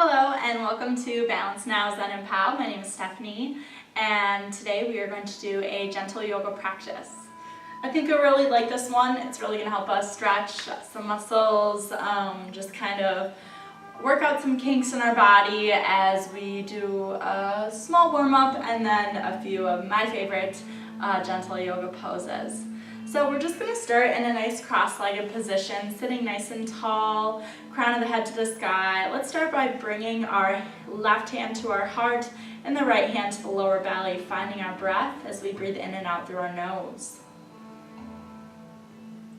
Hello and welcome to Balance Now Zen and Pow. My name is Stephanie and today we are going to do a gentle yoga practice. I think you'll really like this one. It's really going to help us stretch some muscles, just kind of work out some kinks in our body as we do a small warm-up and then a few of my favorite gentle yoga poses. So we're just going to start in a nice cross-legged position, sitting nice and tall, crown of the head to the sky. Let's start by bringing our left hand to our heart and the right hand to the lower belly, finding our breath as we breathe in and out through our nose.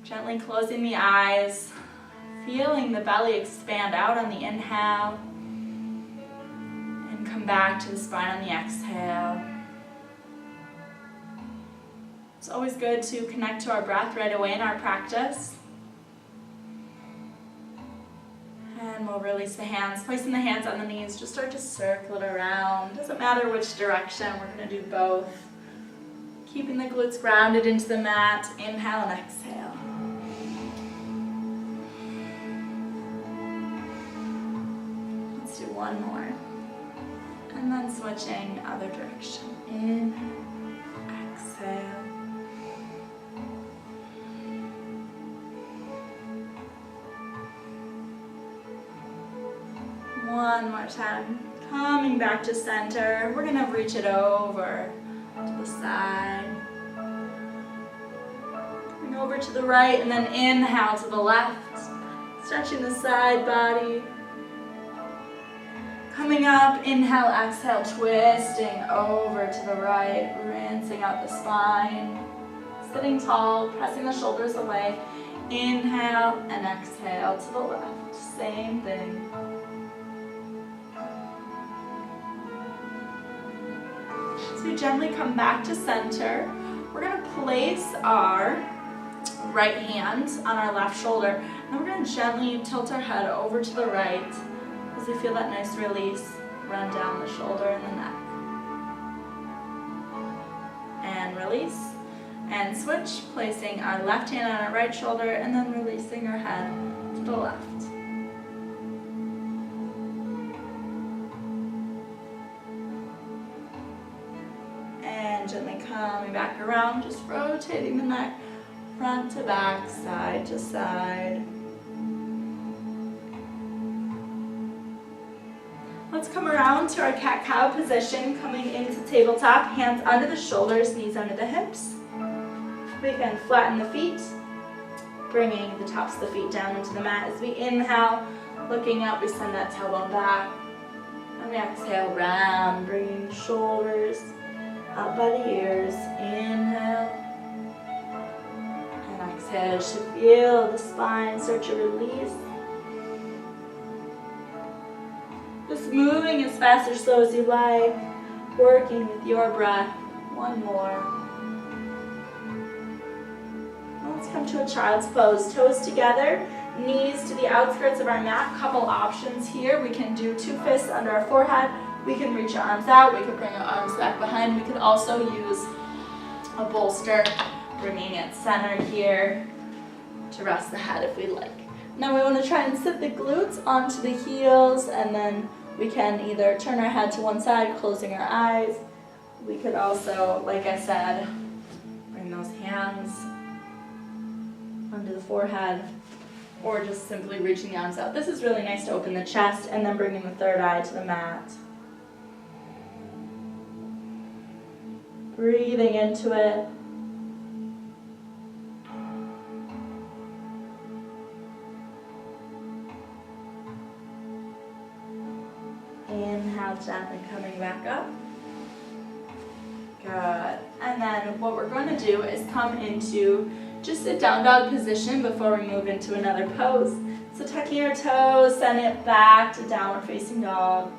Gently closing the eyes, feeling the belly expand out on the inhale, and come back to the spine on the exhale. It's always good to connect to our breath right away in our practice. And we'll release the hands, placing the hands on the knees, just start to circle it around. Doesn't matter which direction, we're going to do both. Keeping the glutes grounded into the mat, inhale and exhale. Let's do one more. And then switching other direction. Inhale, exhale. One more time, coming back to center. We're going to reach it over to the side. Bring over to the right and then inhale to the left. Stretching the side body. Coming up, inhale, exhale, twisting over to the right, rinsing out the spine. Sitting tall, pressing the shoulders away. Inhale and exhale to the left. Same thing. So we gently come back to center. We're going to place our right hand on our left shoulder, and we're going to gently tilt our head over to the right as we feel that nice release run down the shoulder and the neck. And release. And switch, placing our left hand on our right shoulder and then releasing our head to the left. Gently coming back around, just rotating the neck front to back, side to side. Let's come around to our cat-cow position, coming into tabletop, hands under the shoulders, knees under the hips. We can flatten the feet, bringing the tops of the feet down into the mat. As we inhale, looking up, we send that tailbone back. And we exhale, round, bringing the shoulders up by the ears. Inhale and exhale. You should feel the spine start to release. Just moving as fast or slow as you like, working with your breath. One more. Let's come to a child's pose. Toes together, knees to the outskirts of our mat. Couple options here. We can do two fists under our forehead. We can reach our arms out, we can bring our arms back behind. We could also use a bolster, bringing it centered here to rest the head if we like. Now we want to try and sit the glutes onto the heels, and then we can either turn our head to one side, closing our eyes. We could also, like I said, bring those hands under the forehead, or just simply reaching the arms out. This is really nice to open the chest, and then bringing the third eye to the mat. Breathing into it. Inhale, gently coming back up. Good. And then what we're going to do is come into just a down dog position before we move into another pose. So tucking our toes, send it back to downward facing dog.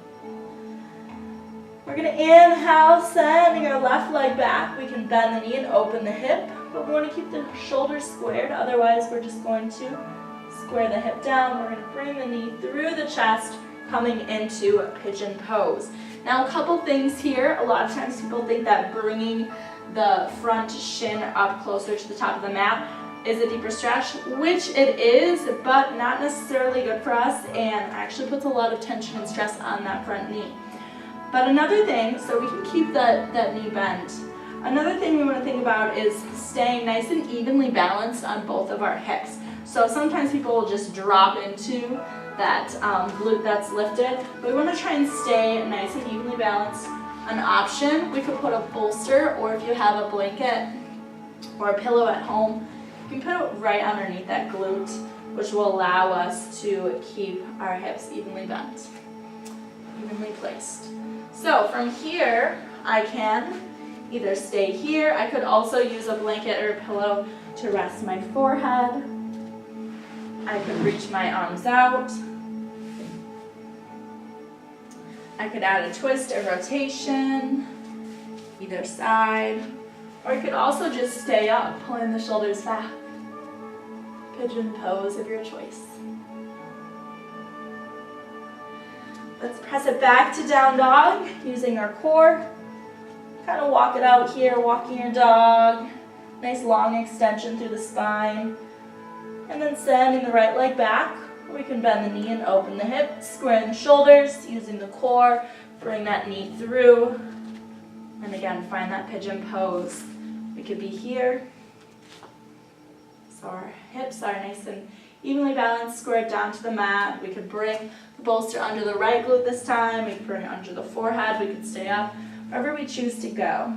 We're going to inhale, sending our left leg back. We can bend the knee and open the hip, but we want to keep the shoulders squared. Otherwise, we're just going to square the hip down. We're going to bring the knee through the chest, coming into a pigeon pose. Now, a couple things here. A lot of times people think that bringing the front shin up closer to the top of the mat is a deeper stretch, which it is, but not necessarily good for us, and actually puts a lot of tension and stress on that front knee. But another thing, so we can keep that knee bent. Another thing we want to think about is staying nice and evenly balanced on both of our hips. So sometimes people will just drop into that glute that's lifted, but we want to try and stay nice and evenly balanced. An option, we could put a bolster, or if you have a blanket or a pillow at home, you can put it right underneath that glute, which will allow us to keep our hips evenly bent, evenly placed. So from here, I can either stay here. I could also use a blanket or a pillow to rest my forehead. I could reach my arms out. I could add a twist or rotation, either side. Or I could also just stay up, pulling the shoulders back. Pigeon pose of your choice. Let's press it back to down dog using our core. Kind of walk it out here, walking your dog. Nice long extension through the spine. And then sending the right leg back. We can bend the knee and open the hip, squaring the shoulders, using the core, bring that knee through. And again, find that pigeon pose. We could be here. So our hips are nice and evenly balanced, squared down to the mat. We could bring the bolster under the right glute this time. We could bring it under the forehead. We could stay up, wherever we choose to go.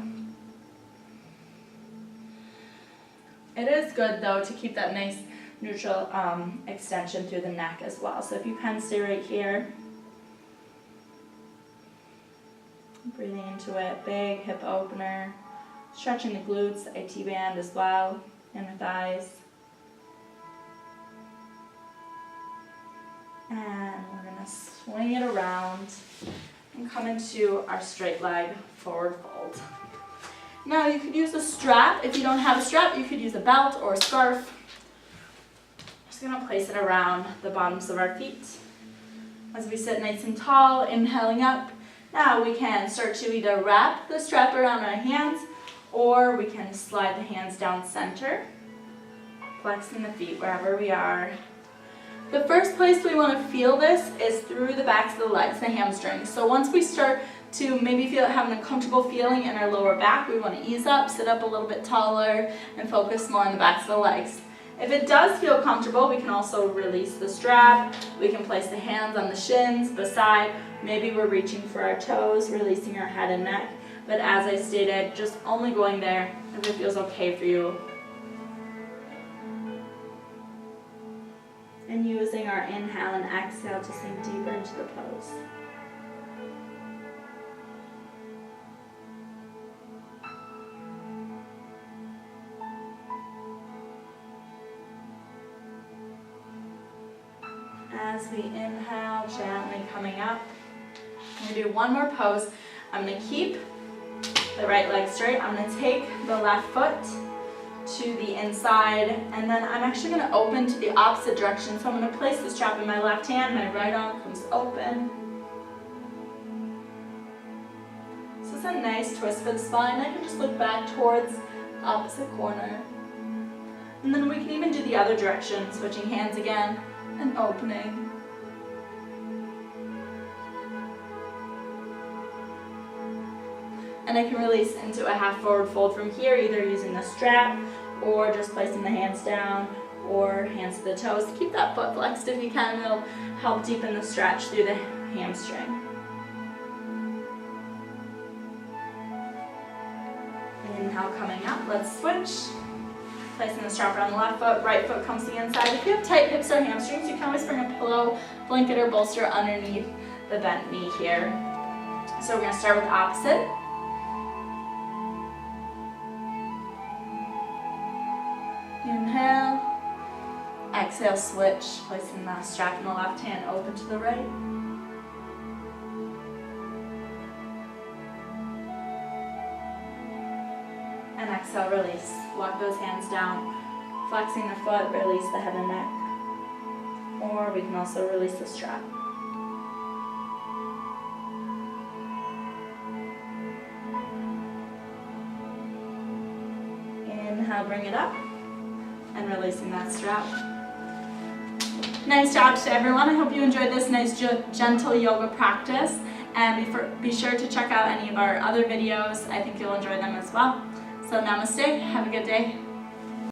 It is good though to keep that nice neutral extension through the neck as well. So if you can stay right here, breathing into it, big hip opener, stretching the glutes, the IT band as well, inner thighs. And we're going to swing it around and come into our straight leg forward fold. Now you could use a strap. If you don't have a strap, you could use a belt or a scarf. Just going to place it around the bottoms of our feet as we sit nice and tall, inhaling up. Now we can start to either wrap the strap around our hands, or we can slide the hands down center, flexing the feet wherever we are. The first place we want to feel this is through the backs of the legs, the hamstrings. So once we start to maybe feel having a comfortable feeling in our lower back, we want to ease up, sit up a little bit taller, and focus more on the backs of the legs. If it does feel comfortable, we can also release the strap. We can place the hands on the shins, beside. Maybe we're reaching for our toes, releasing our head and neck. But as I stated, just only going there if it feels okay for you. And using our inhale and exhale to sink deeper into the pose. As we inhale, gently coming up. I'm going to do one more pose. I'm going to keep the right leg straight. I'm going to take the left foot to the inside, and then I'm actually going to open to the opposite direction. So I'm going to place the strap in my left hand, my right arm comes open. So it's a nice twist for the spine. I can just look back towards the opposite corner. And then we can even do the other direction, switching hands again and opening. And I can release into a half forward fold from here, either using the strap or just placing the hands down or hands to the toes. Keep that foot flexed if you can. It'll help deepen the stretch through the hamstring. Inhale coming up. Let's switch. Placing the strap around the left foot, right foot comes to the inside. If you have tight hips or hamstrings, you can always bring a pillow, blanket, or bolster underneath the bent knee here. So we're going to start with opposite. Inhale, exhale, switch, placing the strap in the left hand, open to the right. And exhale, release. Walk those hands down, flexing the foot, release the head and neck. Or we can also release the strap. Inhale, bring it up. and releasing that strap. Nice job to everyone. I hope you enjoyed this nice gentle yoga practice, and be sure to check out any of our other videos. I think you'll enjoy them as well. So namaste, have a good day.